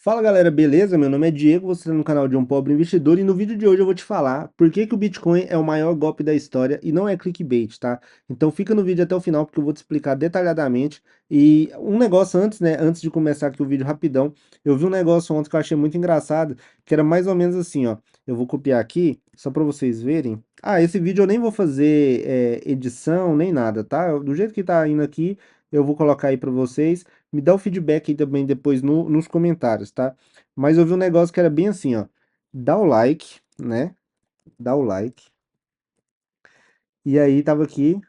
Fala galera, beleza? Meu nome é Diego, você está no canal de um pobre investidor e no vídeo de hoje eu vou te falar por que que o Bitcoin é o maior golpe da história e não é clickbait, tá? Então fica no vídeo até o final porque eu vou te explicar detalhadamente. E um negócio antes, né, antes de começar aqui o vídeo rapidão, eu vi um negócio ontem que eu achei muito engraçado, que era mais ou menos assim, ó. Eu vou copiar aqui, só para vocês verem. Ah, esse vídeo eu nem vou fazer edição, nem nada, tá? Do jeito que tá indo aqui, eu vou colocar aí para vocês. Me dá o feedback aí também depois nos comentários, tá? Mas eu vi um negócio que era bem assim, ó. Dá o like, né? Dá o like. E aí tava aqui,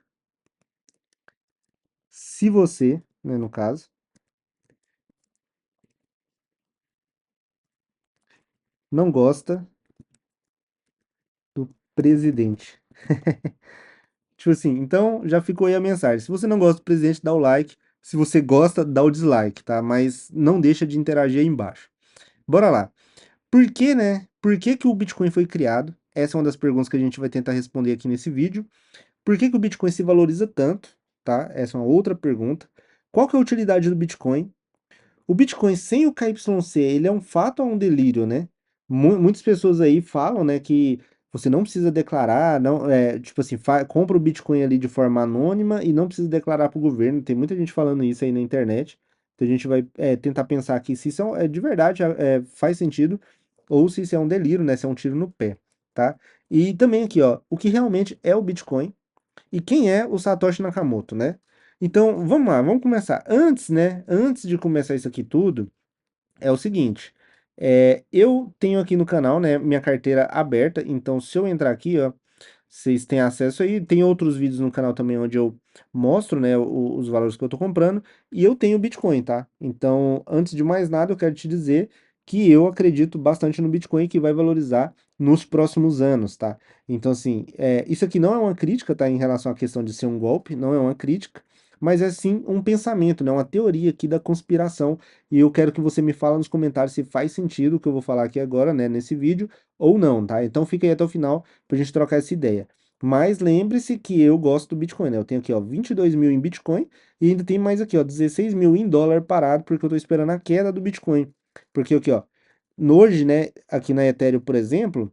se você, né, no caso, não gosta do presidente. Tipo assim, então já ficou aí a mensagem. Se você não gosta do presidente, dá o like. Se você gosta, dá o dislike, tá? Mas não deixa de interagir aí embaixo. Bora lá. Por que, né? Por que que o Bitcoin foi criado? Essa é uma das perguntas que a gente vai tentar responder aqui nesse vídeo. Por que que o Bitcoin se valoriza tanto, tá? Essa é uma outra pergunta. Qual que é a utilidade do Bitcoin? O Bitcoin sem o KYC, ele é um fato ou um delírio, né? Muitas pessoas aí falam, né, que você não precisa declarar, não, tipo assim, compra o Bitcoin ali de forma anônima e não precisa declarar para o governo. Tem muita gente falando isso aí na internet. Então a gente vai tentar pensar aqui se isso de verdade faz sentido ou se isso é um delírio, né? Se é um tiro no pé, tá? E também aqui, ó, o que realmente é o Bitcoin? E quem é o Satoshi Nakamoto, né? Então, vamos lá, vamos começar. Antes, né? Antes de começar isso aqui tudo, é o seguinte. Eu tenho aqui no canal, né, minha carteira aberta. Então, se eu entrar aqui, ó, vocês têm acesso aí. Tem outros vídeos no canal também onde eu mostro, né, os valores que eu tô comprando. E eu tenho Bitcoin, tá? Então, antes de mais nada, eu quero te dizer que eu acredito bastante no Bitcoin que vai valorizar nos próximos anos, tá? Então, assim, isso aqui não é uma crítica, tá? Em relação à questão de ser um golpe, não é uma crítica, mas é sim um pensamento, né? Uma teoria aqui da conspiração. E eu quero que você me fale nos comentários se faz sentido o que eu vou falar aqui agora, né, nesse vídeo, ou não, tá? Então fica aí até o final pra gente trocar essa ideia. Mas lembre-se que eu gosto do Bitcoin, né? Eu tenho aqui, ó, 22 mil em Bitcoin e ainda tem mais aqui, ó, 16 mil em dólar parado, porque eu tô esperando a queda do Bitcoin. Porque aqui, ó, hoje, né, aqui na Ethereum, por exemplo,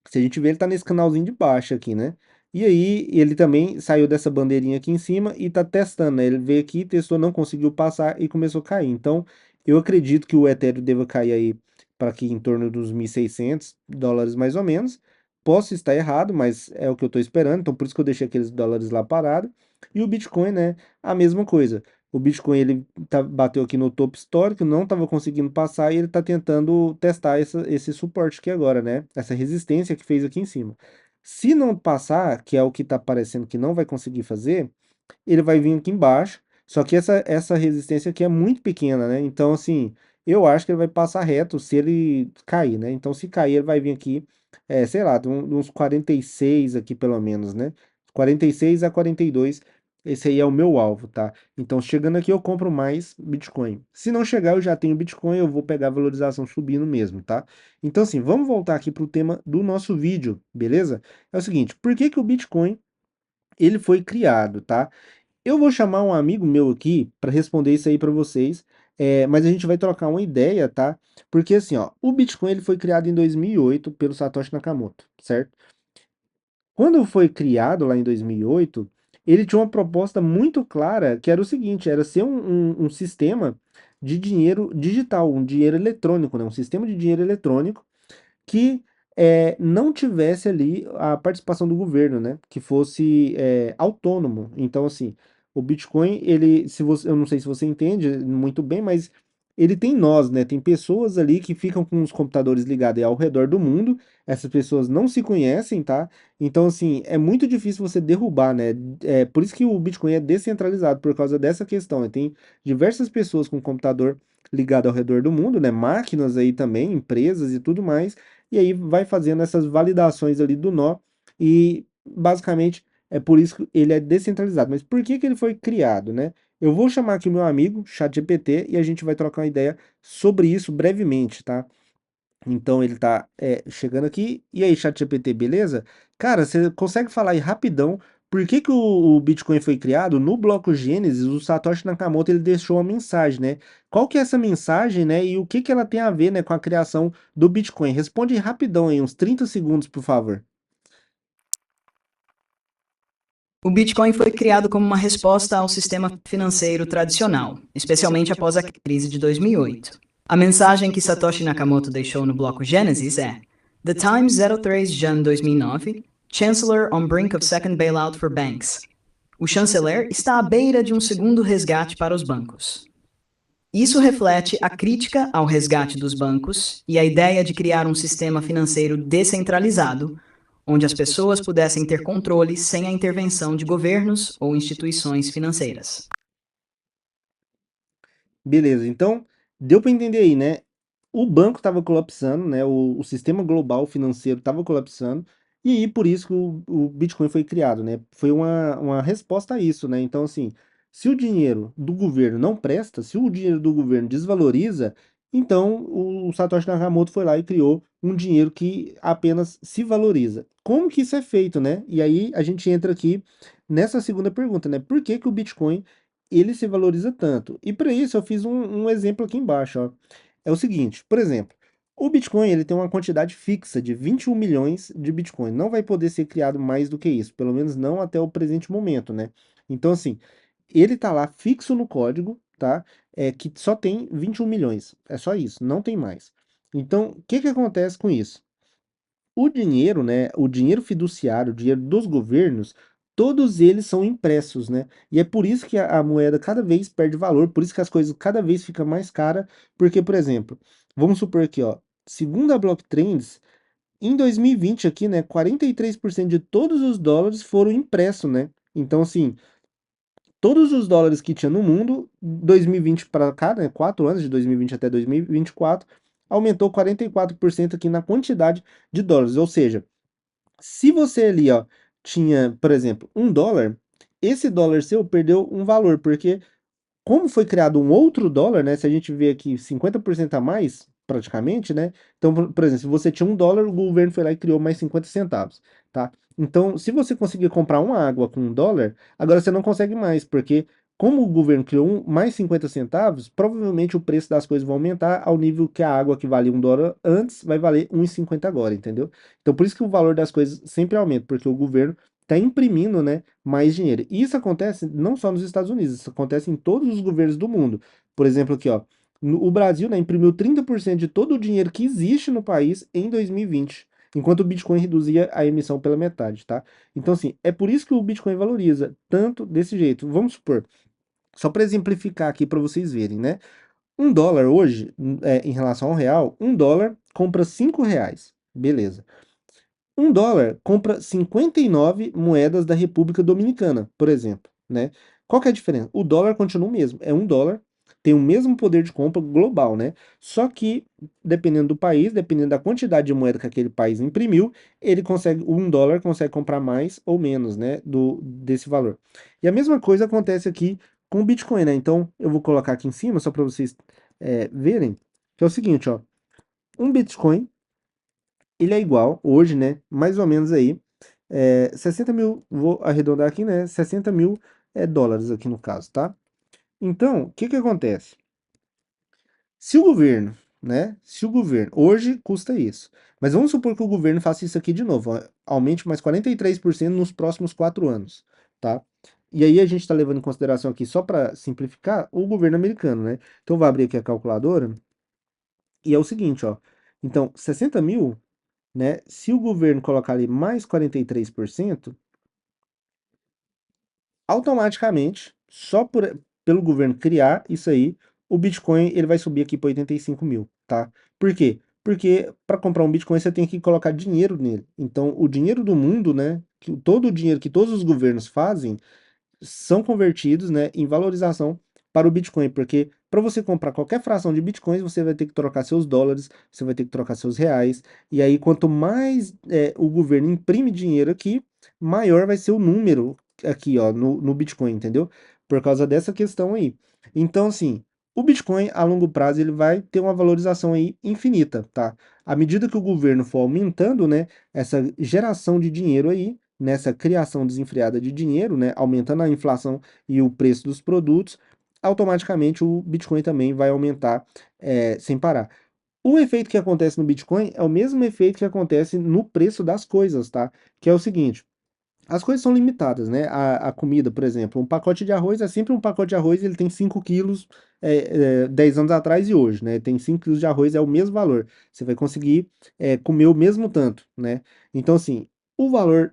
se a gente vê, ele tá nesse canalzinho de baixo aqui, né? E aí, ele também saiu dessa bandeirinha aqui em cima e tá testando, né? Ele veio aqui, testou, não conseguiu passar e começou a cair. Então, eu acredito que o Ethereum deva cair aí para aqui em torno dos 1.600 dólares mais ou menos. Posso estar errado, mas é o que eu tô esperando, então por isso que eu deixei aqueles dólares lá parado. E o Bitcoin, né? A mesma coisa. O Bitcoin ele bateu aqui no topo histórico, não estava conseguindo passar e ele está tentando testar esse suporte aqui agora, né? Essa resistência que fez aqui em cima. Se não passar, que é o que está parecendo que não vai conseguir fazer, ele vai vir aqui embaixo. Só que essa resistência aqui é muito pequena, né? Então, assim, eu acho que ele vai passar reto se ele cair, né? Então, se cair, ele vai vir aqui, sei lá, de uns 46 aqui pelo menos, né? 46 a 42, esse aí é o meu alvo, tá? Então, chegando aqui, eu compro mais Bitcoin. Se não chegar, eu já tenho Bitcoin, eu vou pegar a valorização subindo mesmo, tá? Então, assim, vamos voltar aqui para o tema do nosso vídeo, beleza? É o seguinte, por que que o Bitcoin ele foi criado, tá? Eu vou chamar um amigo meu aqui para responder isso aí para vocês, mas a gente vai trocar uma ideia, tá? Porque assim, ó, o Bitcoin ele foi criado em 2008 pelo Satoshi Nakamoto, certo? Quando foi criado lá em 2008, ele tinha uma proposta muito clara, que era o seguinte, era ser um sistema de dinheiro digital, um dinheiro eletrônico, né? Um sistema de dinheiro eletrônico que não tivesse ali a participação do governo, né? Que fosse autônomo. Então, assim, o Bitcoin, ele, se você, eu não sei se você entende muito bem, mas ele tem nós, né? Tem pessoas ali que ficam com os computadores ligados ao redor do mundo. Essas pessoas não se conhecem, tá? Então, assim, é muito difícil você derrubar, né? Por isso que o Bitcoin é descentralizado, por causa dessa questão, né? Tem diversas pessoas com computador ligado ao redor do mundo, né? Máquinas aí também, empresas e tudo mais, e aí vai fazendo essas validações ali do nó, e basicamente é por isso que ele é descentralizado. Mas por que que ele foi criado, né? Eu vou chamar aqui o meu amigo, ChatGPT, e a gente vai trocar uma ideia sobre isso brevemente, tá? Então ele tá chegando aqui. E aí, ChatGPT, beleza? Cara, você consegue falar aí rapidão Por que que o Bitcoin foi criado? No bloco Gênesis, o Satoshi Nakamoto ele deixou uma mensagem, né? Qual que é essa mensagem, né? E o que que ela tem a ver, né, com a criação do Bitcoin? Responde rapidão aí, uns 30 segundos, por favor. O Bitcoin foi criado como uma resposta ao sistema financeiro tradicional, especialmente após a crise de 2008. A mensagem que Satoshi Nakamoto deixou no bloco Genesis é: The Times 03 Jan 2009, Chancellor on brink of second bailout for banks. O chanceler está à beira de um segundo resgate para os bancos. Isso reflete a crítica ao resgate dos bancos e a ideia de criar um sistema financeiro descentralizado, onde as pessoas pudessem ter controle sem a intervenção de governos ou instituições financeiras. Beleza, então deu para entender aí, né? O banco estava colapsando, né? O sistema global financeiro estava colapsando, e aí por isso que o Bitcoin foi criado, né? Foi uma resposta a isso, né? Então, assim, se o dinheiro do governo não presta, se o dinheiro do governo desvaloriza, então o Satoshi Nakamoto foi lá e criou um dinheiro que apenas se valoriza. Como que isso é feito, né? E aí a gente entra aqui nessa segunda pergunta, né? Por que que o Bitcoin ele se valoriza tanto? E para isso eu fiz um exemplo aqui embaixo, ó. É o seguinte, por exemplo, o Bitcoin ele tem uma quantidade fixa de 21 milhões de Bitcoin. Não vai poder ser criado mais do que isso, pelo menos não até o presente momento, né? Então, assim, ele tá lá fixo no código, tá? É que só tem 21 milhões. É só isso, não tem mais. Então, o que que acontece com isso? O dinheiro, né, o dinheiro fiduciário, o dinheiro dos governos, todos eles são impressos, né? E é por isso que a moeda cada vez perde valor, por isso que as coisas cada vez ficam mais caras, porque, por exemplo, vamos supor aqui, ó, segundo a Blocktrends, em 2020 aqui, né, 43% de todos os dólares foram impressos, né? Então, assim, todos os dólares que tinha no mundo, 2020 para cá, né, 4 anos, de 2020 até 2024, aumentou 44% aqui na quantidade de dólares. Ou seja, se você ali, ó, tinha, por exemplo, $1, esse dólar seu perdeu um valor, porque como foi criado um outro dólar, né? Se a gente vê aqui 50% a mais, praticamente, né? Então, por exemplo, se você tinha $1, o governo foi lá e criou mais 50 centavos, tá? Então, se você conseguir comprar uma água com $1, agora você não consegue mais, porque como o governo criou mais 50 centavos, provavelmente o preço das coisas vai aumentar ao nível que a água que valia $1 antes vai valer 1,50 agora, entendeu? Então, por isso que o valor das coisas sempre aumenta, porque o governo está imprimindo, né, mais dinheiro. E isso acontece não só nos Estados Unidos, isso acontece em todos os governos do mundo. Por exemplo, aqui, ó, o Brasil, né, imprimiu 30% de todo o dinheiro que existe no país em 2020, enquanto o Bitcoin reduzia a emissão pela metade, tá? Então, assim, é por isso que o Bitcoin valoriza tanto desse jeito. Vamos supor, só para exemplificar aqui para vocês verem, né? $1 hoje, em relação ao real, $1 compra R$ 5. Beleza. $1 compra 59 moedas da República Dominicana, por exemplo, né? Qual que é a diferença? O dólar continua o mesmo, é $1, tem o mesmo poder de compra global, né? Só que, dependendo do país, dependendo da quantidade de moeda que aquele país imprimiu, ele consegue, o $1 consegue comprar mais ou menos, né, desse valor. E a mesma coisa acontece aqui com o Bitcoin, né? Então, eu vou colocar aqui em cima, só para vocês verem, que é o seguinte, ó, um Bitcoin ele é igual, hoje, né, mais ou menos aí, 60 mil, vou arredondar aqui, né, 60 mil dólares aqui no caso, tá? Então, o que que acontece? Se o governo, né, se o governo, hoje custa isso, mas vamos supor que o governo faça isso aqui de novo, ó, aumente mais 43% nos próximos 4 anos, tá? E aí a gente está levando em consideração aqui, só para simplificar, o governo americano, né? Então, eu vou abrir aqui a calculadora, e é o seguinte, ó, então, 60 mil, né? Se o governo colocar ali mais 43%, automaticamente, pelo governo criar isso aí, o Bitcoin ele vai subir aqui para 85 mil, tá? Por quê? Porque para comprar um Bitcoin você tem que colocar dinheiro nele. Então, o dinheiro do mundo, né? Todo o dinheiro que todos os governos fazem, são convertidos, né, em valorização para o Bitcoin, porque para você comprar qualquer fração de Bitcoins, você vai ter que trocar seus dólares, você vai ter que trocar seus reais, e aí quanto mais o governo imprime dinheiro aqui, maior vai ser o número aqui, ó, no Bitcoin, entendeu? Por causa dessa questão aí. Então, assim, o Bitcoin a longo prazo ele vai ter uma valorização aí infinita, tá? À medida que o governo for aumentando, né, essa geração de dinheiro aí, nessa criação desenfreada de dinheiro, né, aumentando a inflação e o preço dos produtos, automaticamente o Bitcoin também vai aumentar sem parar. O efeito que acontece no Bitcoin é o mesmo efeito que acontece no preço das coisas, tá? Que é o seguinte: as coisas são limitadas, né? A comida, por exemplo, um pacote de arroz é sempre um pacote de arroz, ele tem 5 quilos 10 anos atrás e hoje, né? Tem 5 quilos de arroz, é o mesmo valor. Você vai conseguir comer o mesmo tanto, né? Então, assim, o valor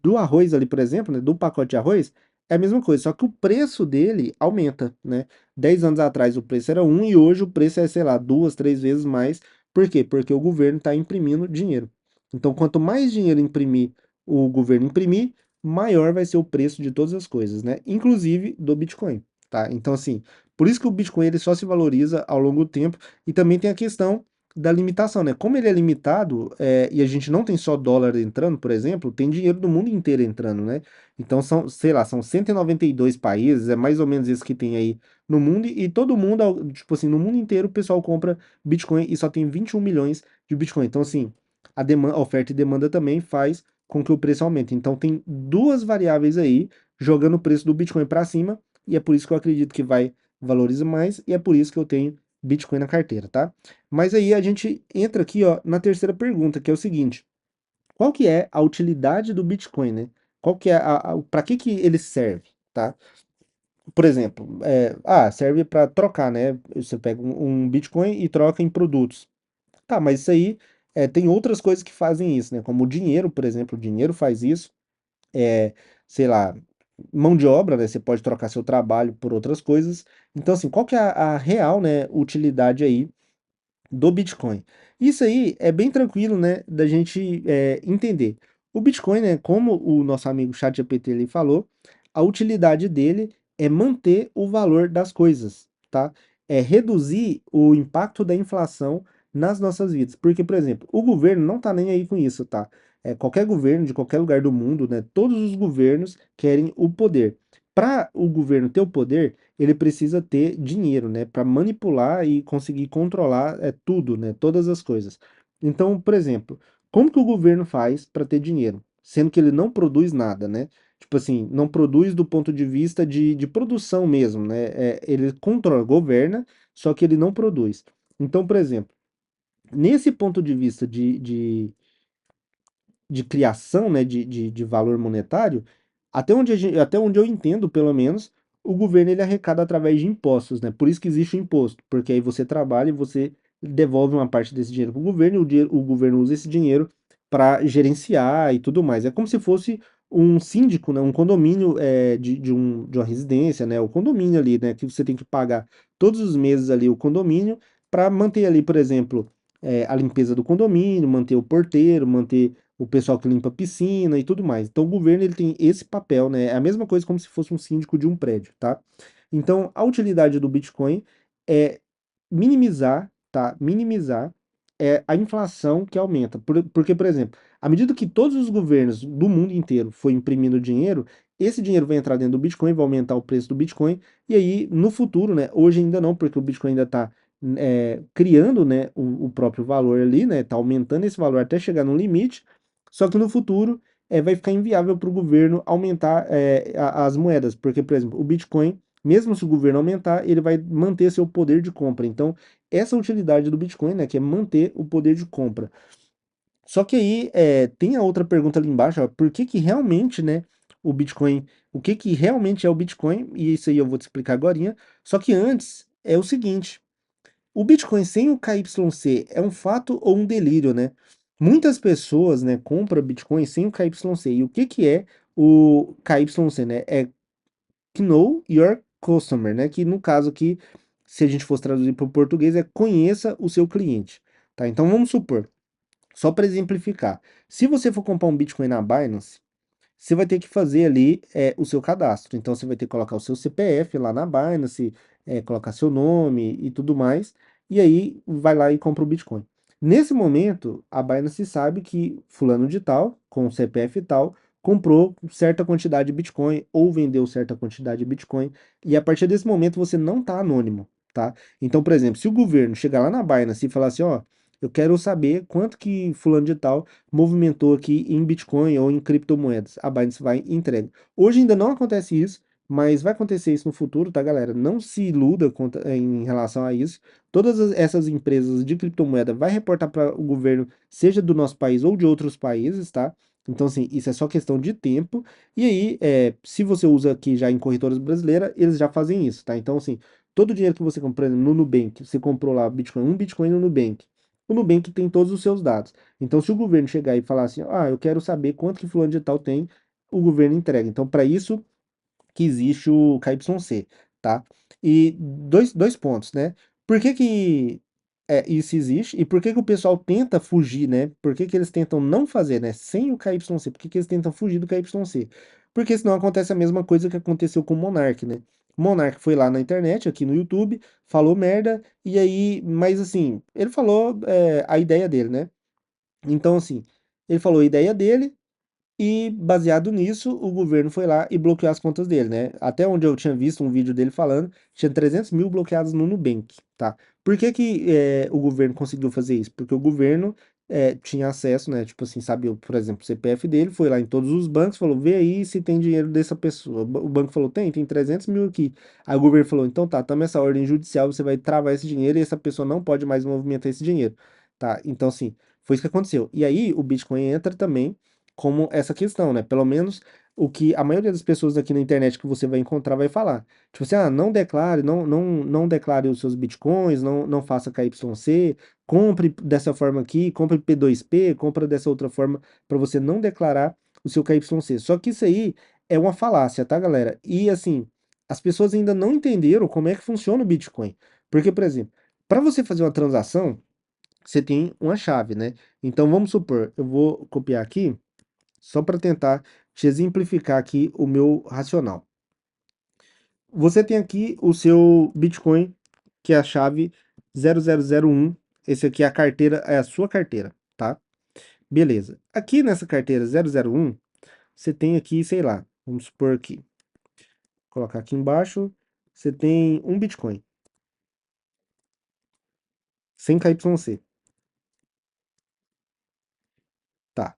do arroz ali, por exemplo, né, do pacote de arroz, é a mesma coisa, só que o preço dele aumenta, né? 10 anos atrás o preço era um e hoje o preço é, sei lá, duas, três vezes mais. Por quê? Porque o governo está imprimindo dinheiro. Então, quanto mais dinheiro imprimir o governo imprimir, maior vai ser o preço de todas as coisas, né? Inclusive do Bitcoin, tá? Então, assim, por isso que o Bitcoin ele só se valoriza ao longo do tempo e também tem a questão da limitação, né? Como ele é limitado e a gente não tem só dólar entrando, por exemplo, tem dinheiro do mundo inteiro entrando, né? Então são, sei lá, são 192 países, é mais ou menos isso que tem aí no mundo e todo mundo, tipo assim, no mundo inteiro o pessoal compra Bitcoin e só tem 21 milhões de Bitcoin. Então, assim, a oferta e demanda também faz com que o preço aumente. Então tem duas variáveis aí jogando o preço do Bitcoin para cima e é por isso que eu acredito que vai valorizar mais e é por isso que eu tenho Bitcoin na carteira, tá? Mas aí a gente entra aqui, ó, na terceira pergunta, que é o seguinte: qual que é a utilidade do Bitcoin, né? Qual que é para que ele serve, tá? Por exemplo, serve para trocar, né? Você pega um Bitcoin e troca em produtos. Tá, mas isso aí tem outras coisas que fazem isso, né? Como o dinheiro, por exemplo, o dinheiro faz isso sei lá, mão de obra, né? Você pode trocar seu trabalho por outras coisas. Então, assim, qual que é a real, né, utilidade aí do Bitcoin? Isso aí é bem tranquilo, né, da gente entender. O Bitcoin, né, como o nosso amigo ChatGPT ele falou, a utilidade dele é manter o valor das coisas, tá? É reduzir o impacto da inflação nas nossas vidas. Porque, por exemplo, o governo não tá nem aí com isso, tá? Qualquer governo de qualquer lugar do mundo, né, todos os governos querem o poder. Para o governo ter o poder, ele precisa ter dinheiro, né, para manipular e conseguir controlar tudo, né, todas as coisas. Então, por exemplo, como que o governo faz para ter dinheiro, sendo que ele não produz nada, né? Tipo assim, não produz do ponto de vista de produção mesmo, né? Ele controla, governa, só que ele não produz. Então, por exemplo, nesse ponto de vista de criação, né, de valor monetário, até onde eu entendo, pelo menos, o governo ele arrecada através de impostos, né? Por isso que existe o imposto, porque aí você trabalha e você devolve uma parte desse dinheiro para o governo, e o governo usa esse dinheiro para gerenciar e tudo mais. É como se fosse um síndico, né? Um condomínio de uma residência, né? O condomínio ali, né? Que você tem que pagar todos os meses ali o condomínio para manter ali, por exemplo, a limpeza do condomínio, manter o porteiro, manter o pessoal que limpa a piscina e tudo mais. Então o governo ele tem esse papel, né? É a mesma coisa como se fosse um síndico de um prédio, tá? Então a utilidade do Bitcoin é minimizar, tá? Minimizar a inflação que aumenta. Porque, por exemplo, à medida que todos os governos do mundo inteiro for imprimindo dinheiro, esse dinheiro vai entrar dentro do Bitcoin, vai aumentar o preço do Bitcoin, e aí no futuro, né? Hoje ainda não, porque o Bitcoin ainda está criando, né, o próprio valor ali, né? Tá aumentando esse valor até chegar no limite. Só que no futuro vai ficar inviável para o governo aumentar as moedas, porque, por exemplo, o Bitcoin, mesmo se o governo aumentar, ele vai manter seu poder de compra. Então, essa é a utilidade do Bitcoin, né, que é manter o poder de compra. Só que aí tem a outra pergunta ali embaixo, ó, por que que realmente, né, o Bitcoin, o que que realmente é o Bitcoin? E isso aí eu vou te explicar agorinha. Só que antes é o seguinte: o Bitcoin sem o KYC é um fato ou um delírio, né? Muitas pessoas, né, compram Bitcoin sem o KYC. E o que que é o KYC, né? É Know Your Customer, né? Que no caso aqui, se a gente fosse traduzir para o português, é conheça o seu cliente, tá? Então vamos supor, só para exemplificar, se você for comprar um Bitcoin na Binance, você vai ter que fazer ali o seu cadastro. Então você vai ter que colocar o seu CPF lá na Binance, colocar seu nome e tudo mais, e aí vai lá e compra o Bitcoin. Nesse momento, a Binance sabe que fulano de tal, com o CPF tal, comprou certa quantidade de Bitcoin ou vendeu certa quantidade de Bitcoin, e a partir desse momento você não está anônimo, tá? Então, por exemplo, se o governo chegar lá na Binance e falar assim, ó, eu quero saber quanto que fulano de tal movimentou aqui em Bitcoin ou em criptomoedas. A Binance vai e entrega. Hoje ainda não acontece isso, mas vai acontecer isso no futuro, tá, galera? Não se iluda em relação a isso. Todas essas empresas de criptomoeda vai reportar para o governo, seja do nosso país ou de outros países, tá? Então, assim, isso é só questão de tempo. E aí, se você usa aqui já em corretoras brasileiras, eles já fazem isso, tá? Então, assim, todo o dinheiro que você comprou no Nubank, você comprou lá Bitcoin, um Bitcoin no Nubank. O Nubank tem todos os seus dados. Então, se o governo chegar e falar assim, ah, eu quero saber quanto que fulano de tal tem, o governo entrega. Então, para isso que existe o KYC, tá? E dois pontos, né? Por que que isso existe e por que que o pessoal tenta fugir, né? Por que que eles tentam não fazer, né? Sem o KYC, por que que eles tentam fugir do KYC? Porque senão acontece a mesma coisa que aconteceu com o Monark, né? O Monark foi lá na internet, aqui no YouTube, falou merda, e aí, mas assim, ele falou a ideia dele, né? Então, assim, ele falou a ideia dele, e baseado nisso, o governo foi lá e bloqueou as contas dele, né? Até onde eu tinha visto um vídeo dele falando, tinha 300 mil bloqueados no Nubank, tá? Por que que o governo conseguiu fazer isso? Porque o governo tinha acesso, né? Tipo assim, sabe, por exemplo, o CPF dele, foi lá em todos os bancos, falou, vê aí se tem dinheiro dessa pessoa. O banco falou, tem 300 mil aqui. Aí o governo falou, então tá, toma essa ordem judicial, você vai travar esse dinheiro e essa pessoa não pode mais movimentar esse dinheiro, tá? Então, assim, foi isso que aconteceu. E aí o Bitcoin entra também como essa questão, né? Pelo menos o que a maioria das pessoas aqui na internet que você vai encontrar vai falar. Tipo assim, ah, não declare, não declare os seus bitcoins, não faça KYC, compre dessa forma aqui, compre P2P, compra dessa outra forma para você não declarar o seu KYC. Só que isso aí é uma falácia, tá, galera? E assim, as pessoas ainda não entenderam como é que funciona o Bitcoin. Porque, por exemplo, para você fazer uma transação, você tem uma chave, né? Então vamos supor, eu vou copiar aqui só para tentar te exemplificar aqui o meu racional. Você tem aqui o seu Bitcoin, que é a chave 0001. Esse aqui é a carteira, é a sua carteira, tá? Beleza. Aqui nessa carteira 001, você tem aqui, sei lá, vamos supor aqui, vou colocar aqui embaixo, você tem um Bitcoin, sem KYC, tá?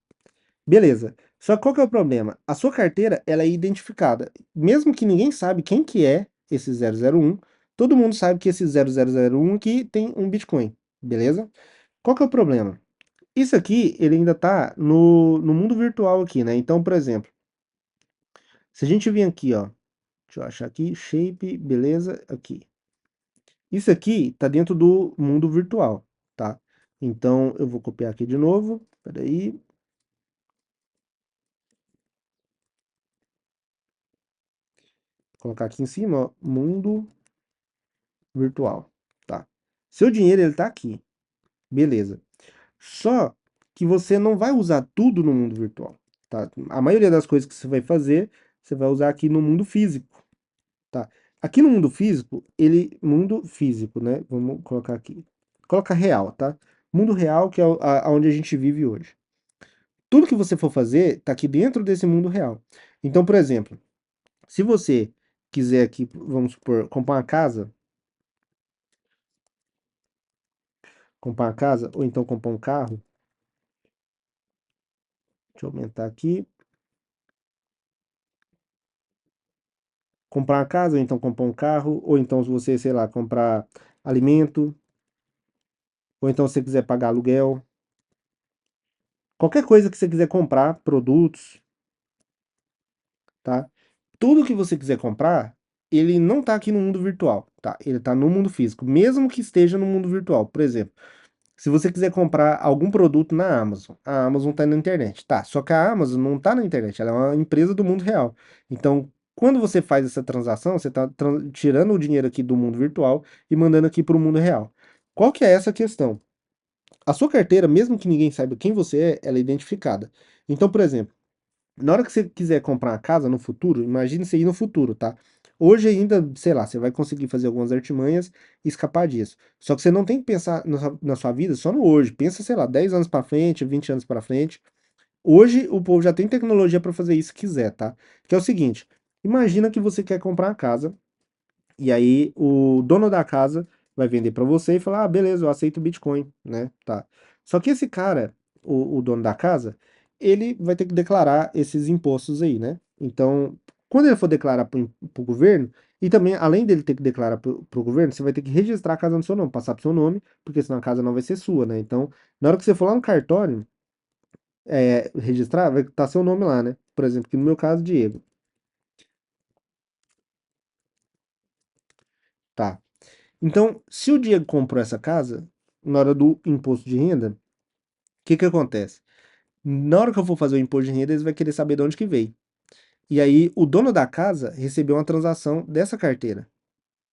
Beleza. Só que qual que é o problema? A sua carteira, ela é identificada. Mesmo que ninguém sabe quem que é esse 001, todo mundo sabe que esse 0001 aqui tem um Bitcoin, beleza? Qual que é o problema? Isso aqui, ele ainda tá no mundo virtual aqui, né? Então, por exemplo, se a gente vir aqui, ó, deixa eu achar aqui, shape, beleza, aqui. Isso aqui tá dentro do mundo virtual, tá? Então, eu vou copiar aqui de novo, peraí, colocar aqui em cima, ó, mundo virtual, tá? Seu dinheiro ele tá aqui, beleza. Só que você não vai usar tudo no mundo virtual, tá? A maioria das coisas que você vai fazer, você vai usar aqui no mundo físico, tá? Aqui no mundo físico, mundo físico, né? Vamos colocar aqui. Coloca real, tá? Mundo real que é onde a gente vive hoje. Tudo que você for fazer tá aqui dentro desse mundo real. Então, por exemplo, se você quiser aqui, vamos supor, comprar uma casa, ou então comprar um carro, deixa eu aumentar aqui. Comprar uma casa, ou então comprar um carro, ou então se você, sei lá, comprar alimento, ou então se você quiser pagar aluguel, qualquer coisa que você quiser comprar, produtos, tá? Tudo que você quiser comprar, ele não tá aqui no mundo virtual, tá? Ele tá no mundo físico, mesmo que esteja no mundo virtual. Por exemplo, se você quiser comprar algum produto na Amazon, a Amazon tá na internet, tá? Só que a Amazon não tá na internet, ela é uma empresa do mundo real. Então, quando você faz essa transação, você tá tirando o dinheiro aqui do mundo virtual e mandando aqui para o mundo real. Qual que é essa questão? A sua carteira, mesmo que ninguém saiba quem você é, ela é identificada. Então, por exemplo, na hora que você quiser comprar uma casa no futuro, imagine você ir no futuro, tá? Hoje ainda, sei lá, você vai conseguir fazer algumas artimanhas e escapar disso. Só que você não tem que pensar na sua vida só no hoje. Pensa, sei lá, 10 anos para frente, 20 anos para frente. Hoje o povo já tem tecnologia para fazer isso se quiser, tá? Que é o seguinte, imagina que você quer comprar uma casa e aí o dono da casa vai vender para você e falar, ah, beleza, eu aceito Bitcoin, né? Tá. Só que esse cara, o dono da casa, ele vai ter que declarar esses impostos aí, né? Então, quando ele for declarar para o governo, e também, além dele ter que declarar para o governo, você vai ter que registrar a casa no seu nome, passar pro seu nome, porque senão a casa não vai ser sua, né? Então, na hora que você for lá no cartório, registrar, vai estar seu nome lá, né? Por exemplo, aqui no meu caso, Diego. Tá. Então, se o Diego comprou essa casa, na hora do imposto de renda, o que que acontece? Na hora que eu for fazer o imposto de renda, eles vão querer saber de onde que veio. E aí, o dono da casa recebeu uma transação dessa carteira,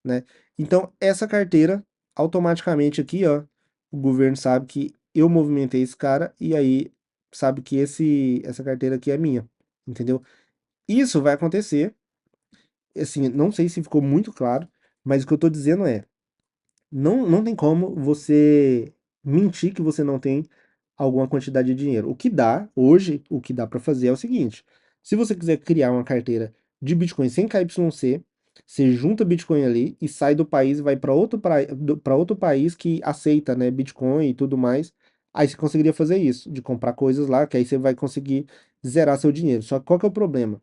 né? Então, essa carteira, automaticamente aqui, ó, o governo sabe que eu movimentei esse cara e aí sabe que essa carteira aqui é minha, entendeu? Isso vai acontecer, assim, não sei se ficou muito claro, mas o que eu tô dizendo é, não tem como você mentir que você não tem alguma quantidade de dinheiro. O que dá, hoje, o que dá para fazer é o seguinte: se você quiser criar uma carteira de Bitcoin sem KYC, você junta Bitcoin ali e sai do país e vai para outro país que aceita, né, Bitcoin e tudo mais. Aí você conseguiria fazer isso, de comprar coisas lá, que aí você vai conseguir zerar seu dinheiro. Só que qual que é o problema?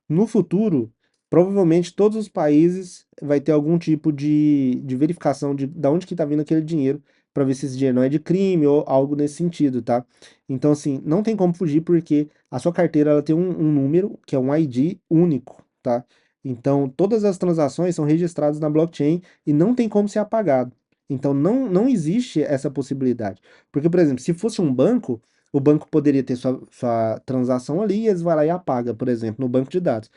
No futuro, provavelmente todos os países vai ter algum tipo de verificação de da onde que tá vindo aquele dinheiro, para ver se esse dinheiro não é de crime ou algo nesse sentido, tá? Então, assim, não tem como fugir porque a sua carteira ela tem um número que é um ID único, tá? Então, todas as transações são registradas na blockchain e não tem como ser apagado. Então, não existe essa possibilidade. Porque, por exemplo, se fosse um banco, o banco poderia ter sua transação ali e eles vão lá e apaga, por exemplo, no banco de dados.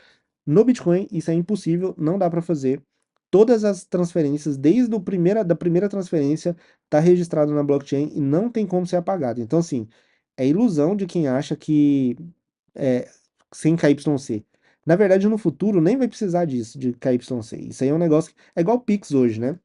No Bitcoin, isso é impossível, não dá para fazer. Todas as transferências, desde da primeira transferência, está registrado na blockchain e não tem como ser apagado. Então, assim, é ilusão de quem acha que é sem KYC. Na verdade, no futuro nem vai precisar disso, de KYC. Isso aí é um negócio. É igual o Pix hoje, né?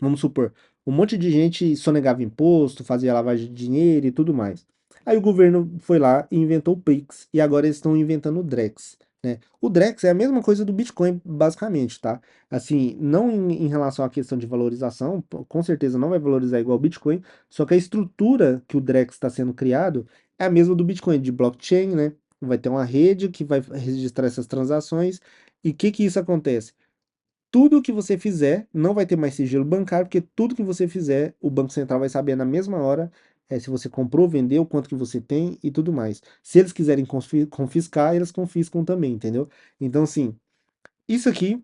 Vamos supor, um monte de gente sonegava imposto, fazia lavagem de dinheiro e tudo mais. Aí o governo foi lá e inventou o Pix, e agora eles estão inventando o Drex, né? O Drex é a mesma coisa do Bitcoin, basicamente, tá? Assim, não em relação à questão de valorização, com certeza não vai valorizar igual o Bitcoin, só que a estrutura que o Drex está sendo criado é a mesma do Bitcoin, de blockchain, né? Vai ter uma rede que vai registrar essas transações, e o que que isso acontece? Tudo que você fizer não vai ter mais sigilo bancário, porque tudo que você fizer, o Banco Central vai saber na mesma hora, se você comprou, vendeu, quanto que você tem e tudo mais. Se eles quiserem confiscar, eles confiscam também, entendeu? Então, assim, isso aqui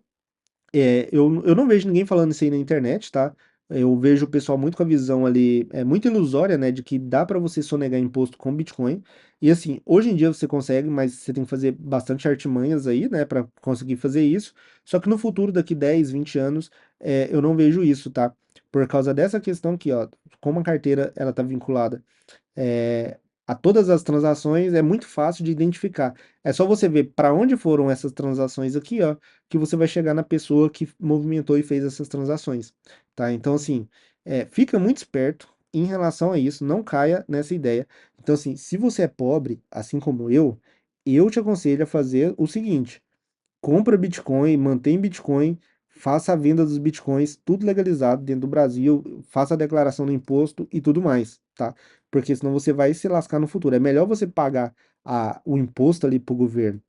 eu não vejo ninguém falando isso aí na internet, tá? Eu vejo o pessoal muito com a visão ali, muito ilusória, né, de que dá para você sonegar imposto com Bitcoin. E assim, hoje em dia você consegue, mas você tem que fazer bastante artimanhas aí, né, para conseguir fazer isso. Só que no futuro, daqui 10, 20 anos, eu não vejo isso, tá? Por causa dessa questão aqui, ó, como a carteira ela tá vinculada é, a todas as transações, é muito fácil de identificar. É só você ver para onde foram essas transações aqui, ó, que você vai chegar na pessoa que movimentou e fez essas transações, tá? Então, assim, fica muito esperto em relação a isso, não caia nessa ideia. Então, assim, se você é pobre, assim como eu te aconselho a fazer o seguinte: compra Bitcoin, mantém Bitcoin, faça a venda dos Bitcoins, tudo legalizado dentro do Brasil, faça a declaração do imposto e tudo mais, tá? Porque senão você vai se lascar no futuro. É melhor você pagar o imposto ali pro governo,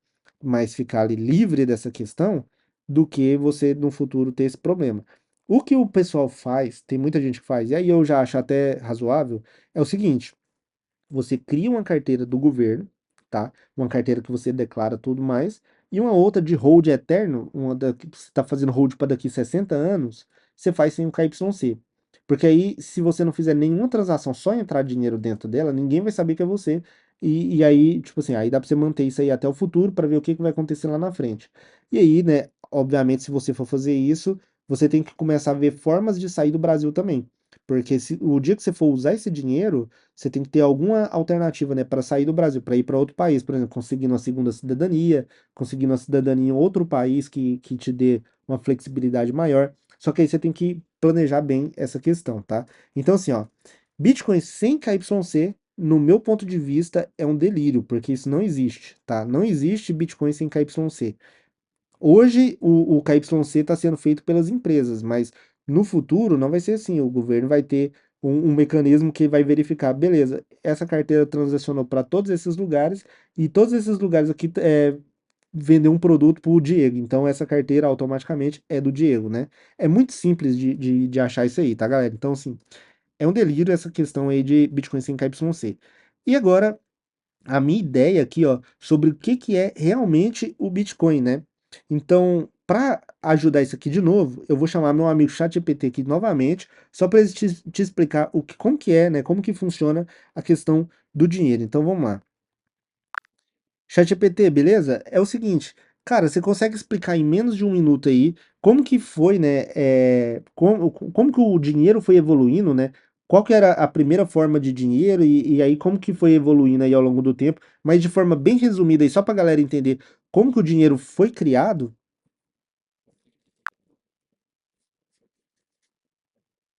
mas ficar ali livre dessa questão, do que você no futuro ter esse problema. O que o pessoal faz, tem muita gente que faz, e aí eu já acho até razoável, é o seguinte: você cria uma carteira do governo, tá? Uma carteira que você declara tudo mais, e uma outra de hold eterno, que você está fazendo hold para daqui 60 anos, você faz sem o KYC. Porque aí, se você não fizer nenhuma transação, só entrar dinheiro dentro dela, ninguém vai saber que é você. E aí, tipo assim, aí dá para você manter isso aí até o futuro para ver o que, que vai acontecer lá na frente. E aí, né, obviamente, se você for fazer isso, você tem que começar a ver formas de sair do Brasil também. Porque o dia que você for usar esse dinheiro, você tem que ter alguma alternativa, né, para sair do Brasil, para ir para outro país, por exemplo, conseguindo uma segunda cidadania, conseguindo uma cidadania em outro país que te dê uma flexibilidade maior. Só que aí você tem que planejar bem essa questão, tá? Então, assim, ó, Bitcoin sem KYC, no meu ponto de vista, é um delírio, porque isso não existe, tá? Não existe Bitcoin sem KYC. Hoje, o KYC está sendo feito pelas empresas, mas No futuro, não vai ser assim. O governo vai ter um mecanismo que vai verificar, beleza, essa carteira transacionou para todos esses lugares e todos esses lugares aqui vender um produto para o Diego. Então, essa carteira automaticamente é do Diego, né? É muito simples de achar isso aí, tá, galera? Então, assim, é um delírio essa questão aí de Bitcoin sem KYC. E agora, a minha ideia aqui, ó, sobre o que que é realmente o Bitcoin, né? Então, para ajudar isso aqui de novo, eu vou chamar meu amigo ChatGPT aqui novamente, só para ele te explicar como que é, né? Como que funciona a questão do dinheiro. Então, vamos lá. ChatGPT, beleza? É o seguinte, cara, você consegue explicar em menos de um minuto aí como que foi, né? Como que o dinheiro foi evoluindo, né? Qual que era a primeira forma de dinheiro e aí como que foi evoluindo aí ao longo do tempo, mas de forma bem resumida aí, só pra galera entender como que o dinheiro foi criado?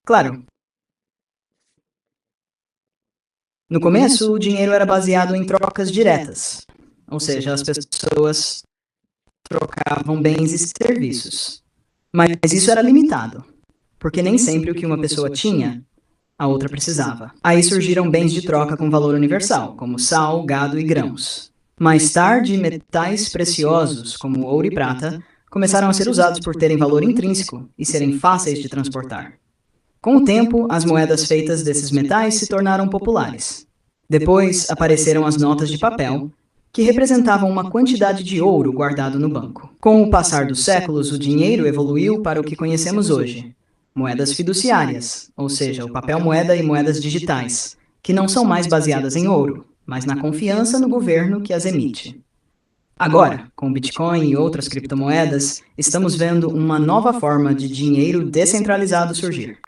Claro, no começo o dinheiro era baseado em trocas diretas, ou seja, as pessoas trocavam bens e serviços. Mas isso era limitado, porque nem sempre o que uma pessoa tinha, a outra precisava. Aí surgiram bens de troca com valor universal, como sal, gado e grãos. Mais tarde, metais preciosos, como ouro e prata, começaram a ser usados por terem valor intrínseco e serem fáceis de transportar. Com o tempo, as moedas feitas desses metais se tornaram populares. Depois apareceram as notas de papel, que representavam uma quantidade de ouro guardado no banco. Com o passar dos séculos, o dinheiro evoluiu para o que conhecemos hoje: moedas fiduciárias, ou seja, o papel moeda e moedas digitais, que não são mais baseadas em ouro, mas na confiança no governo que as emite. Agora, com o Bitcoin e outras criptomoedas, estamos vendo uma nova forma de dinheiro descentralizado surgir.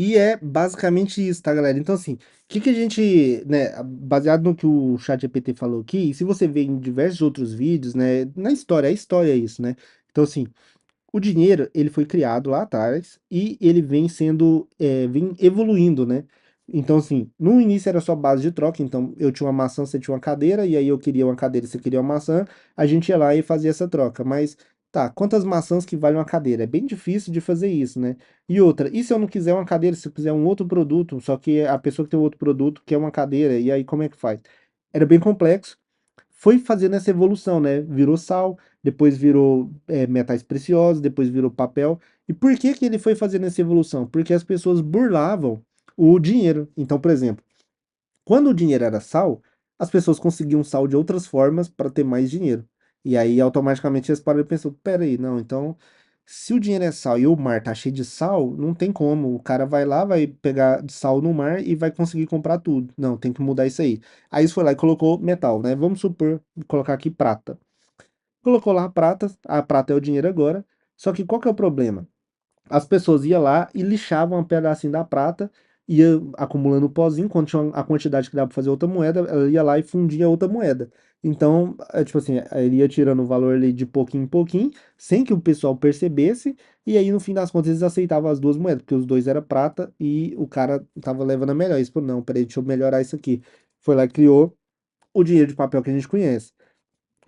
E é basicamente isso, tá, galera? Então, assim, o que que a gente, né, baseado no que o ChatGPT falou aqui, e se você vê em diversos outros vídeos, né, na história, a história é isso, né? Então, assim, o dinheiro, ele foi criado lá atrás e ele vem sendo, vem evoluindo, né? Então, assim, no início era só base de troca, então eu tinha uma maçã, você tinha uma cadeira, e aí eu queria uma cadeira, você queria uma maçã, a gente ia lá e fazia essa troca. Mas, tá, quantas maçãs que vale uma cadeira? É bem difícil de fazer isso, né? E outra, e se eu não quiser uma cadeira, se eu quiser um outro produto, só que a pessoa que tem outro produto quer uma cadeira, e aí como é que faz? Era bem complexo, foi fazendo essa evolução, né? Virou sal, depois virou metais preciosos, depois virou papel. E por que que ele foi fazendo essa evolução? Porque as pessoas burlavam o dinheiro. Então, por exemplo, quando o dinheiro era sal, as pessoas conseguiam sal de outras formas para ter mais dinheiro. E aí, automaticamente, eles pararam e pensou, peraí, não, então, se o dinheiro é sal e o mar tá cheio de sal, não tem como. O cara vai lá, vai pegar sal no mar e vai conseguir comprar tudo. Não, tem que mudar isso aí. Aí eles foi lá e colocou metal, né? Vamos supor, colocar aqui prata. Colocou lá a prata é o dinheiro agora. Só que qual que é o problema? As pessoas iam lá e lixavam um pedacinho da prata, ia acumulando pozinho, quando tinha a quantidade que dava para fazer outra moeda, ela ia lá e fundia outra moeda. Então, tipo assim, ele ia tirando o valor ali de pouquinho em pouquinho, sem que o pessoal percebesse, e aí no fim das contas eles aceitavam as duas moedas, porque os dois era prata e o cara tava levando a melhor. Isso, falou, não, peraí, deixa eu melhorar isso aqui. Foi lá e criou o dinheiro de papel que a gente conhece.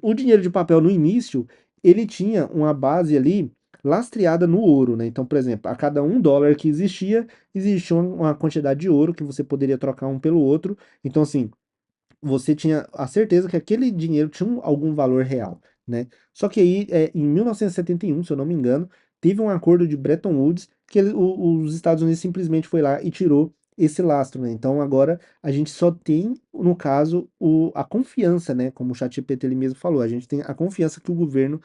O dinheiro de papel no início, ele tinha uma base ali lastreada no ouro, né? Então, por exemplo, a cada $1 que existia uma quantidade de ouro que você poderia trocar um pelo outro. Então, assim, você tinha a certeza que aquele dinheiro tinha algum valor real, né? Só que aí, em 1971, se eu não me engano, teve um acordo de Bretton Woods que os Estados Unidos simplesmente foi lá e tirou esse lastro, né? Então agora a gente só tem, no caso, a confiança, né? Como o ChatGPT ele mesmo falou, a gente tem a confiança que o governo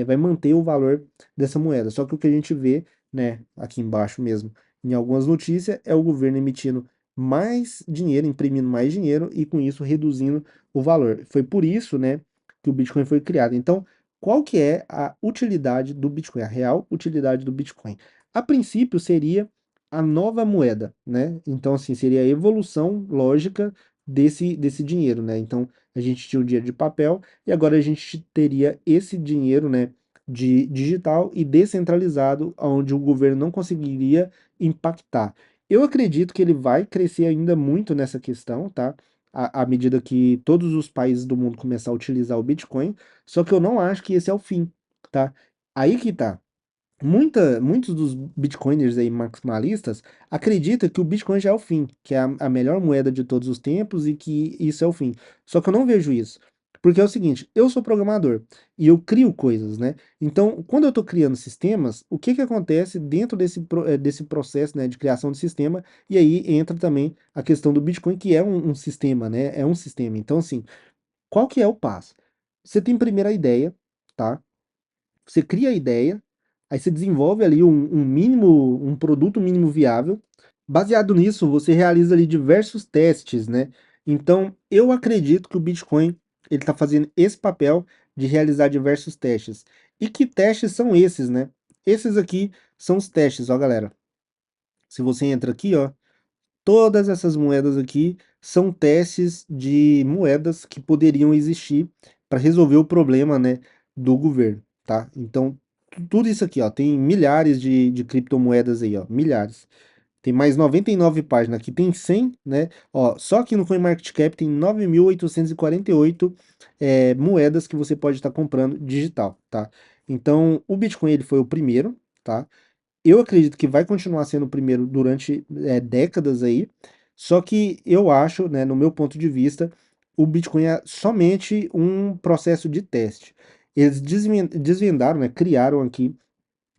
vai manter o valor dessa moeda. Só que o que a gente vê, né, aqui embaixo mesmo, em algumas notícias, é o governo emitindo mais dinheiro, imprimindo mais dinheiro e com isso reduzindo o valor. Foi por isso, né, que o Bitcoin foi criado. Então, qual que é a utilidade do Bitcoin, a real utilidade do Bitcoin? A princípio seria a nova moeda, né? Então, assim, seria a evolução lógica desse dinheiro, né? Então, a gente tinha o dinheiro de papel e agora a gente teria esse dinheiro, né, de digital e descentralizado, onde o governo não conseguiria impactar. Eu acredito que ele vai crescer ainda muito nessa questão, tá? À medida que todos os países do mundo começar a utilizar o Bitcoin, só que eu não acho que esse é o fim, tá? Aí que tá. Muitos dos bitcoiners aí maximalistas acreditam que o Bitcoin já é o fim, que é a melhor moeda de todos os tempos e que isso é o fim. Só que eu não vejo isso. Porque é o seguinte, eu sou programador e eu crio coisas, né? Então, quando eu estou criando sistemas, o que que acontece dentro desse processo, né, de criação de sistema? E aí entra também a questão do Bitcoin, que é um sistema, né? É um sistema. Então, assim, qual que é o passo? Você tem primeiro a ideia, tá? Você cria a ideia, aí você desenvolve ali um produto mínimo viável. Baseado nisso, você realiza ali diversos testes, né? Então, eu acredito que o Bitcoin ele está fazendo esse papel de realizar diversos testes. E que testes são esses, né? Esses aqui são os testes, ó, galera. Se você entra aqui, ó, todas essas moedas aqui são testes de moedas que poderiam existir para resolver o problema, né, do governo, tá? Então, tudo isso aqui, ó, tem milhares de criptomoedas aí, ó, milhares. Tem mais 99 páginas, aqui tem 100, né? Ó, só aqui no CoinMarketCap tem 9.848 moedas que você pode estar comprando digital, tá? Então, o Bitcoin ele foi o primeiro, tá? Eu acredito que vai continuar sendo o primeiro durante décadas aí, só que eu acho, né, no meu ponto de vista, o Bitcoin é somente um processo de teste. Eles desvendaram, né, criaram aqui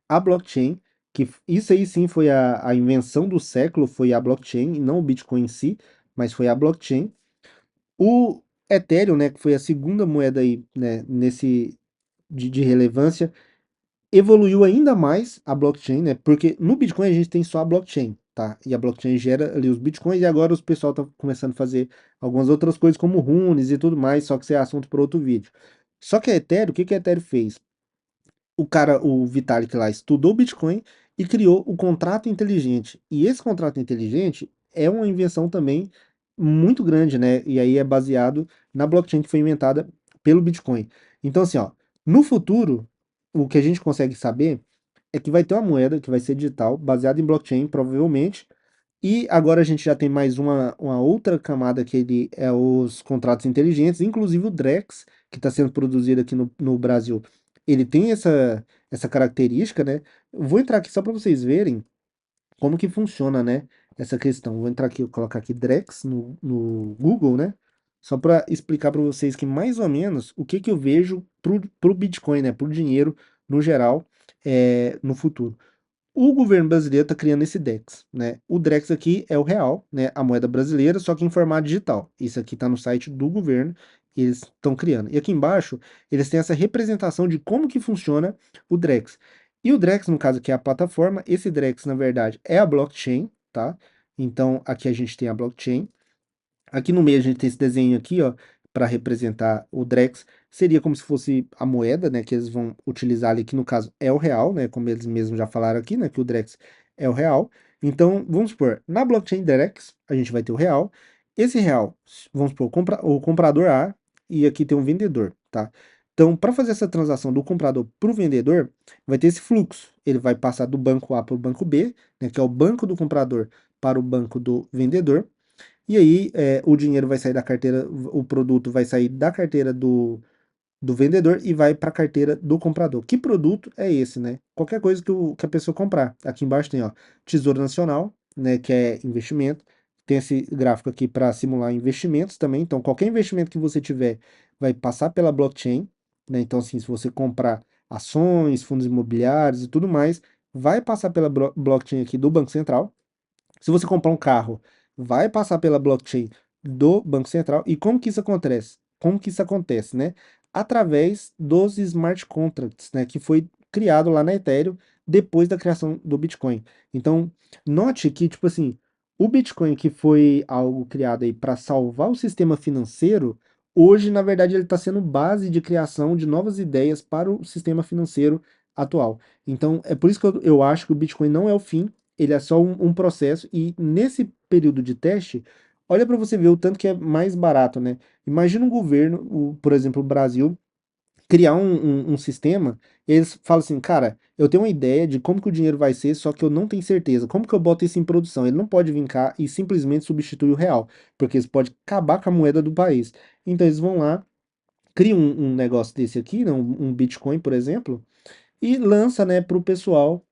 a blockchain, que isso aí sim foi a invenção do século, foi a blockchain, e não o Bitcoin em si, mas foi a blockchain. O Ethereum, né, que foi a segunda moeda aí, né, de relevância, evoluiu ainda mais a blockchain, né? Porque no Bitcoin a gente tem só a blockchain, tá? E a blockchain gera ali os Bitcoins e agora os pessoal tá começando a fazer algumas outras coisas como runes e tudo mais, só que isso é assunto para outro vídeo. Só que a Ethereum, o que que a Ethereum fez? O cara, o Vitalik lá, estudou o Bitcoin e criou o contrato inteligente. E esse contrato inteligente é uma invenção também muito grande, né? E aí é baseado na blockchain que foi inventada pelo Bitcoin. Então, assim, ó, no futuro, o que a gente consegue saber é que vai ter uma moeda que vai ser digital, baseada em blockchain, provavelmente, e agora a gente já tem mais uma outra camada que ele é os contratos inteligentes, inclusive o Drex, que está sendo produzido aqui no Brasil. Ele tem essa característica, né? Eu vou entrar aqui só para vocês verem como que funciona, né? Essa questão. Vou entrar aqui, eu colocar aqui Drex no Google, né? Só para explicar para vocês que mais ou menos o que que eu vejo pro Bitcoin, né? Pro dinheiro no geral, no futuro. O governo brasileiro está criando esse DEX, né? O DREX aqui é o real, né? A moeda brasileira, só que em formato digital. Isso aqui está no site do governo, eles estão criando. E aqui embaixo, eles têm essa representação de como que funciona o DREX. E o DREX, no caso, que é a plataforma, esse DREX, na verdade, é a blockchain, tá? Então, aqui a gente tem a blockchain. Aqui no meio a gente tem esse desenho aqui, ó, para representar o Drex. Seria como se fosse a moeda, né, que eles vão utilizar ali, que no caso é o real, né, como eles mesmos já falaram aqui, né, que o Drex é o real. Então, vamos supor, na blockchain Drex, a gente vai ter o real. Esse real, vamos supor, o comprador A e aqui tem um vendedor, tá? Então, para fazer essa transação do comprador para o vendedor, vai ter esse fluxo. Ele vai passar do banco A para o banco B, né, que é o banco do comprador, para o banco do vendedor. E aí, o dinheiro vai sair da carteira, o produto vai sair da carteira do vendedor e vai para a carteira do comprador. Que produto é esse, né? Qualquer coisa que a pessoa comprar. Aqui embaixo tem, ó, Tesouro Nacional, né, que é investimento. Tem esse gráfico aqui para simular investimentos também. Então, qualquer investimento que você tiver vai passar pela blockchain, né? Então, assim, se você comprar ações, fundos imobiliários e tudo mais, vai passar pela blockchain aqui do Banco Central. Se você comprar um carro, vai passar pela blockchain do Banco Central. E como que isso acontece? Como que isso acontece, né? Através dos smart contracts, né? Que foi criado lá na Ethereum depois da criação do Bitcoin. Então, note que, tipo assim, o Bitcoin que foi algo criado aí para salvar o sistema financeiro, hoje, na verdade, ele está sendo base de criação de novas ideias para o sistema financeiro atual. Então, é por isso que eu acho que o Bitcoin não é o fim, ele é só um processo, e nesse período de teste, olha para você ver o tanto que é mais barato, né? Imagina um governo, por exemplo, o Brasil, criar um sistema, eles falam assim, cara, eu tenho uma ideia de como que o dinheiro vai ser, só que eu não tenho certeza. Como que eu boto isso em produção? Ele não pode vir cá e simplesmente substituir o real, porque isso pode acabar com a moeda do país. Então eles vão lá, criam um negócio desse aqui, né, um Bitcoin, por exemplo, e lança, né, para o pessoal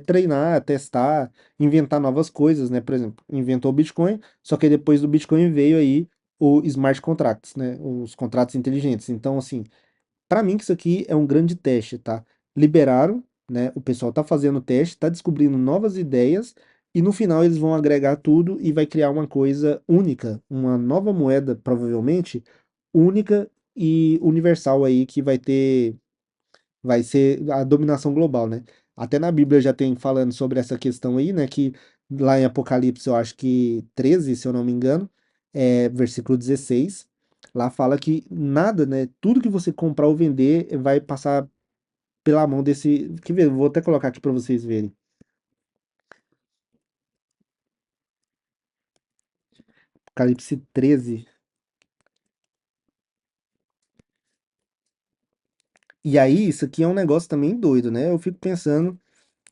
treinar, testar, inventar novas coisas, né? Por exemplo, inventou o Bitcoin, só que depois do Bitcoin veio aí o smart contracts, né? Os contratos inteligentes. Então, assim, para mim que isso aqui é um grande teste, tá? Liberaram, né? O pessoal tá fazendo o teste, tá descobrindo novas ideias e no final eles vão agregar tudo e vai criar uma coisa única, uma nova moeda, provavelmente única e universal aí que vai ser a dominação global, né? Até na Bíblia já tem falando sobre essa questão aí, né? Que lá em Apocalipse, eu acho que 13, se eu não me engano, versículo 16, lá fala que nada, né? Tudo que você comprar ou vender vai passar pela mão desse. Quer ver? Vou até colocar aqui para vocês verem. Apocalipse 13. E aí, isso aqui é um negócio também doido, né? Eu fico pensando.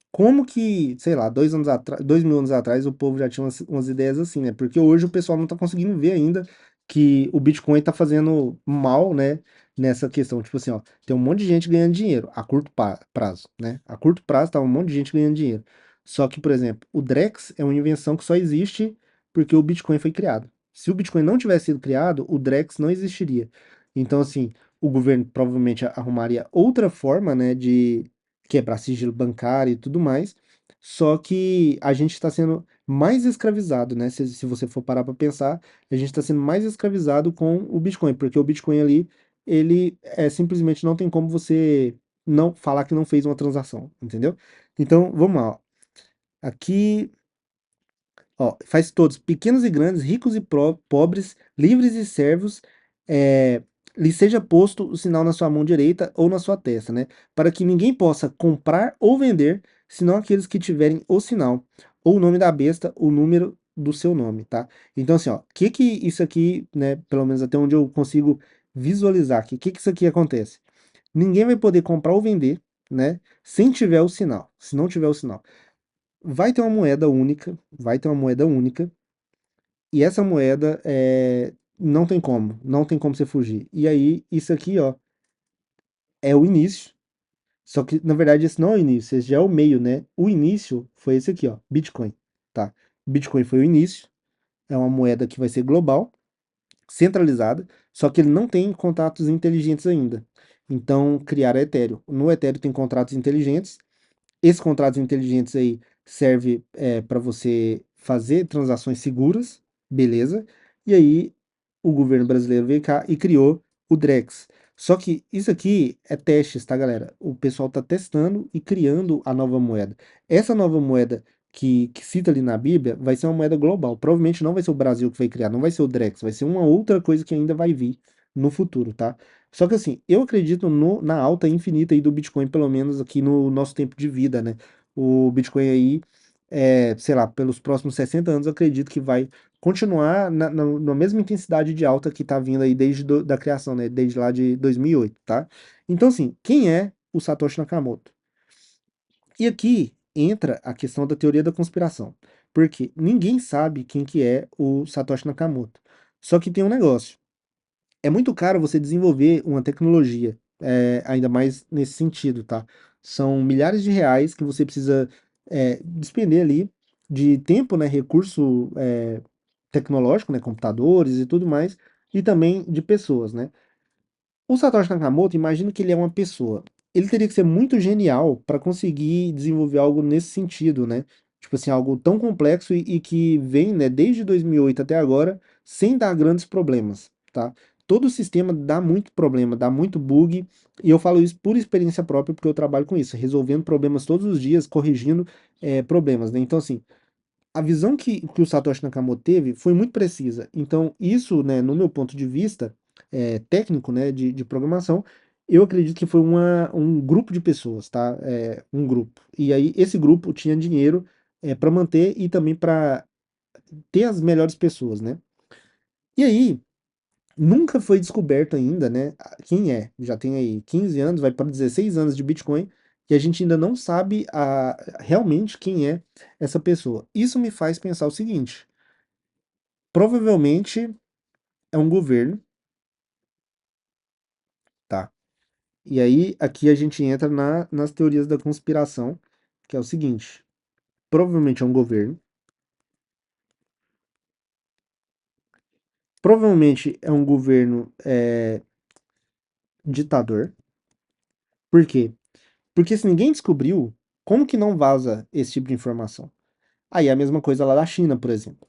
Como que, sei lá, 2 anos atrás, 2000 anos atrás, o povo já tinha umas ideias assim, né? Porque hoje o pessoal não tá conseguindo ver ainda que o Bitcoin tá fazendo mal, né? Nessa questão. Tipo assim, ó, tem um monte de gente ganhando dinheiro a curto prazo, né? A curto prazo tá um monte de gente ganhando dinheiro. Só que, por exemplo, o Drex é uma invenção que só existe porque o Bitcoin foi criado. Se o Bitcoin não tivesse sido criado, o Drex não existiria. Então, assim, o governo provavelmente arrumaria outra forma, né, de quebrar sigilo bancário e tudo mais. Só que a gente está sendo mais escravizado, né? Se você for parar para pensar, a gente está sendo mais escravizado com o Bitcoin, porque o Bitcoin ali, ele simplesmente não tem como você não falar que não fez uma transação, entendeu? Então, vamos lá, ó. Aqui ó, faz todos, pequenos e grandes, ricos e pobres, livres e servos, é, lhe seja posto o sinal na sua mão direita ou na sua testa, né? Para que ninguém possa comprar ou vender, senão aqueles que tiverem o sinal, ou o nome da besta, o número do seu nome, tá? Então, assim, ó, que isso aqui, né, pelo menos até onde eu consigo visualizar aqui, que isso aqui acontece? Ninguém vai poder comprar ou vender, né, sem tiver o sinal, se não tiver o sinal. Vai ter uma moeda única, vai ter uma moeda única, e essa moeda não tem como você fugir. E aí, isso aqui, ó, é o início. Só que, na verdade, esse não é o início, esse já é o meio, né? O início foi esse aqui, ó, Bitcoin, tá? Bitcoin foi o início, é uma moeda que vai ser global, centralizada, só que ele não tem contratos inteligentes ainda. Então, criaram a Ethereum. No Ethereum tem contratos inteligentes. Esses contratos inteligentes aí serve para você fazer transações seguras, beleza? E aí o governo brasileiro veio cá e criou o Drex. Só que isso aqui é testes, tá, galera? O pessoal tá testando e criando a nova moeda. Essa nova moeda que cita ali na Bíblia vai ser uma moeda global. Provavelmente não vai ser o Brasil que vai criar, não vai ser o Drex, vai ser uma outra coisa que ainda vai vir no futuro, tá? Só que assim, eu acredito na alta infinita aí do Bitcoin, pelo menos aqui no nosso tempo de vida, né? O Bitcoin aí, sei lá, pelos próximos 60 anos, eu acredito que vai continuar na mesma intensidade de alta que tá vindo aí desde da criação, né? Desde lá de 2008, tá? Então, assim, quem é o Satoshi Nakamoto? E aqui entra a questão da teoria da conspiração. Porque ninguém sabe quem que é o Satoshi Nakamoto. Só que tem um negócio. É muito caro você desenvolver uma tecnologia, ainda mais nesse sentido, tá? São milhares de reais que você precisa despender ali de tempo, né, recurso tecnológico, né, computadores e tudo mais, e também de pessoas, né? O Satoshi Nakamoto, imagino que ele é uma pessoa. Ele teria que ser muito genial para conseguir desenvolver algo nesse sentido, né? Tipo assim, algo tão complexo e que vem, né, desde 2008 até agora, sem dar grandes problemas, tá? Todo o sistema dá muito problema, dá muito bug, e eu falo isso por experiência própria, porque eu trabalho com isso, resolvendo problemas todos os dias, corrigindo problemas, né? Então, assim, a visão que o Satoshi Nakamoto teve foi muito precisa. Então, isso, né, no meu ponto de vista técnico, né, de programação, eu acredito que foi um grupo de pessoas, tá? Um grupo. E aí, esse grupo tinha dinheiro para manter e também para ter as melhores pessoas, né? E aí, nunca foi descoberto ainda, né, quem é. Já tem aí 15 anos, vai para 16 anos de Bitcoin, e a gente ainda não sabe realmente quem é essa pessoa. Isso me faz pensar o seguinte: provavelmente é um governo, tá? E aí, aqui a gente entra nas teorias da conspiração, que é o seguinte: provavelmente é um governo, provavelmente é um governo ditador. Por quê? Porque se ninguém descobriu, como que não vaza esse tipo de informação? Aí é a mesma coisa lá da China, por exemplo.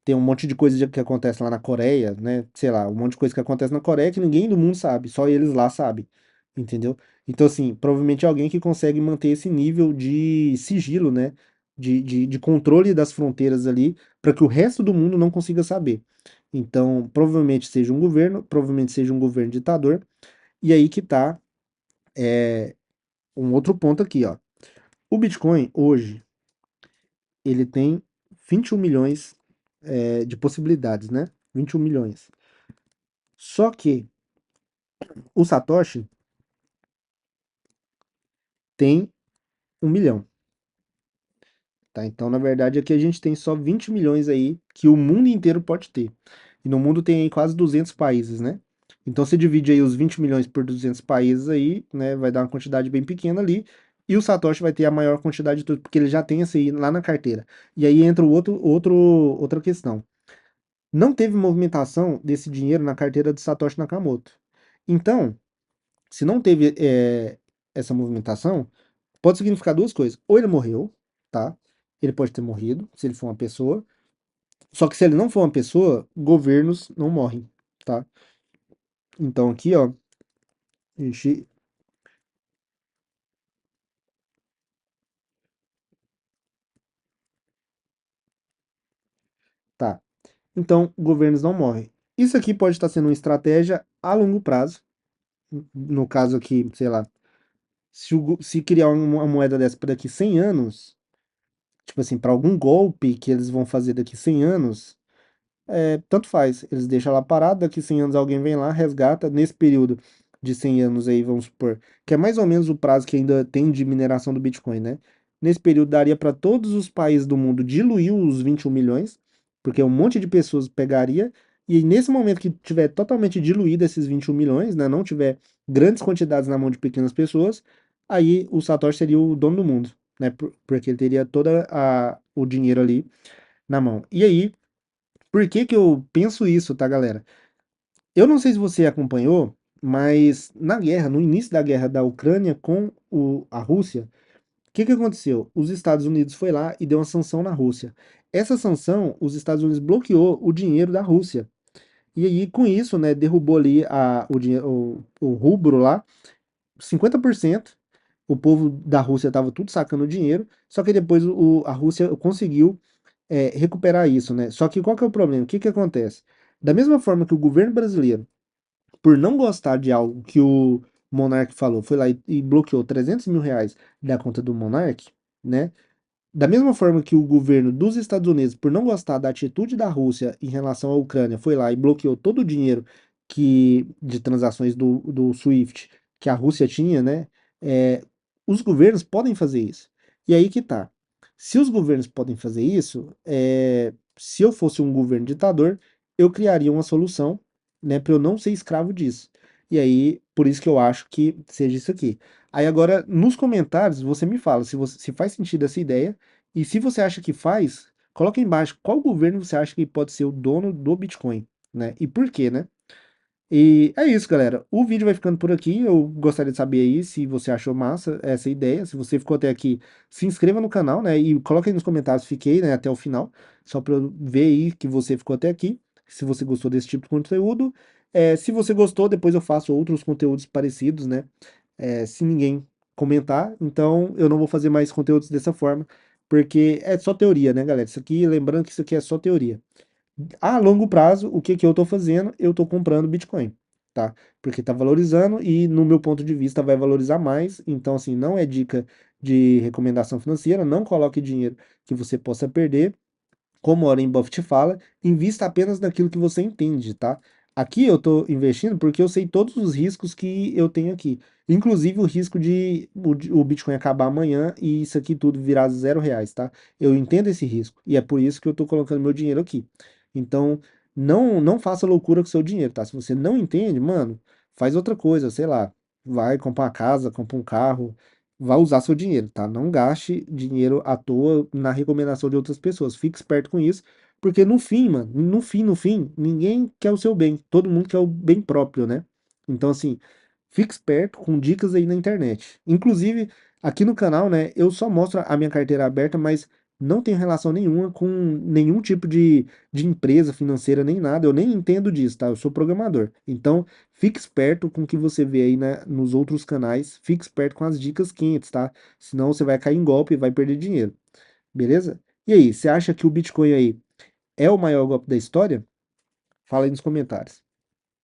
Tem um monte de coisa que acontece lá na Coreia, né? Sei lá, um monte de coisa que acontece na Coreia que ninguém do mundo sabe, só eles lá sabem, entendeu? Então, assim, provavelmente é alguém que consegue manter esse nível de sigilo, né? De controle das fronteiras ali, para que o resto do mundo não consiga saber. Então, provavelmente seja um governo, provavelmente seja um governo ditador, e aí que tá um outro ponto aqui, ó. O Bitcoin, hoje, ele tem 21 milhões de possibilidades, né? 21 milhões. Só que o Satoshi tem 1 milhão, tá? Então, na verdade, aqui a gente tem só 20 milhões aí que o mundo inteiro pode ter. E no mundo tem aí quase 200 países, né? Então, você divide aí os 20 milhões por 200 países aí, né? Vai dar uma quantidade bem pequena ali. E o Satoshi vai ter a maior quantidade de tudo, porque ele já tem esse aí lá na carteira. E aí entra outra questão. Não teve movimentação desse dinheiro na carteira de Satoshi Nakamoto. Então, se não teve essa movimentação, pode significar duas coisas. Ou ele morreu, tá? Ele pode ter morrido, se ele for uma pessoa. Só que se ele não for uma pessoa, governos não morrem, tá? Então aqui, ó, a gente, tá. Então, governos não morrem. Isso aqui pode estar sendo uma estratégia a longo prazo. No caso aqui, sei lá, se criar uma moeda dessa para daqui 100 anos, tipo assim, para algum golpe que eles vão fazer daqui 100 anos, tanto faz, eles deixam lá parado, daqui 100 anos alguém vem lá, resgata, nesse período de 100 anos aí, vamos supor, que é mais ou menos o prazo que ainda tem de mineração do Bitcoin, né? Nesse período daria para todos os países do mundo diluir os 21 milhões, porque um monte de pessoas pegaria, e nesse momento que tiver totalmente diluído esses 21 milhões, né, não tiver grandes quantidades na mão de pequenas pessoas, aí o Satoshi seria o dono do mundo, né? Porque ele teria toda o dinheiro ali na mão. E aí, por que que eu penso isso, tá, galera? Eu não sei se você acompanhou, mas na guerra, no início da guerra da Ucrânia com a Rússia, o que que aconteceu? Os Estados Unidos foi lá e deu uma sanção na Rússia. Essa sanção, os Estados Unidos bloqueou o dinheiro da Rússia. E aí, com isso, né, derrubou ali o rubro lá, 50%. O povo da Rússia estava tudo sacando dinheiro, só que depois a Rússia conseguiu recuperar isso, né? Só que qual que é o problema? O que que acontece? Da mesma forma que o governo brasileiro, por não gostar de algo que o Monark falou, foi lá e bloqueou 300 mil reais da conta do Monark, né? Da mesma forma que o governo dos Estados Unidos, por não gostar da atitude da Rússia em relação à Ucrânia, foi lá e bloqueou todo o dinheiro de transações do SWIFT que a Rússia tinha, né? É, os governos podem fazer isso. E aí que tá. Se os governos podem fazer isso, se eu fosse um governo ditador, eu criaria uma solução, né, para eu não ser escravo disso. E aí, por isso que eu acho que seja isso aqui. Aí agora, nos comentários, você me fala se faz sentido essa ideia e se você acha que faz, coloca aí embaixo qual governo você acha que pode ser o dono do Bitcoin, né? E por quê, né? E é isso, galera. O vídeo vai ficando por aqui. Eu gostaria de saber aí se você achou massa essa ideia. Se você ficou até aqui, se inscreva no canal, né? E coloca aí nos comentários, fiquei, né, até o final, só para eu ver aí que você ficou até aqui. Se você gostou desse tipo de conteúdo. Se você gostou, depois eu faço outros conteúdos parecidos, né? Se ninguém comentar, então eu não vou fazer mais conteúdos dessa forma, porque é só teoria, né, galera? Isso aqui, lembrando que isso aqui é só teoria. A longo prazo, o que que eu tô fazendo? Eu tô comprando Bitcoin, tá? Porque tá valorizando e, no meu ponto de vista, vai valorizar mais. Então, assim, não é dica de recomendação financeira, não coloque dinheiro que você possa perder. Como Warren Buffett fala, invista apenas naquilo que você entende, tá? Aqui eu tô investindo porque eu sei todos os riscos que eu tenho aqui. Inclusive o risco de o Bitcoin acabar amanhã e isso aqui tudo virar R$ 0, tá? Eu entendo esse risco e é por isso que eu tô colocando meu dinheiro aqui. Então, não faça loucura com seu dinheiro, tá? Se você não entende, mano, faz outra coisa, sei lá. vai comprar uma casa, compra um carro, vai usar seu dinheiro, tá? Não gaste dinheiro à toa na recomendação de outras pessoas. Fique esperto com isso, porque no fim, mano, no fim, ninguém quer o seu bem. Todo mundo quer o bem próprio, né? Então, assim, fique esperto com dicas aí na internet. Inclusive, aqui no canal, né, eu só mostro a minha carteira aberta, mas não tenho relação nenhuma com nenhum tipo de empresa financeira, nem nada. Eu nem entendo disso, tá? Eu sou programador. Então, fique esperto com o que você vê aí, né, nos outros canais. Fique esperto com as dicas quentes, tá? Senão você vai cair em golpe e vai perder dinheiro. Beleza? E aí, você acha que o Bitcoin aí é o maior golpe da história? Fala aí nos comentários.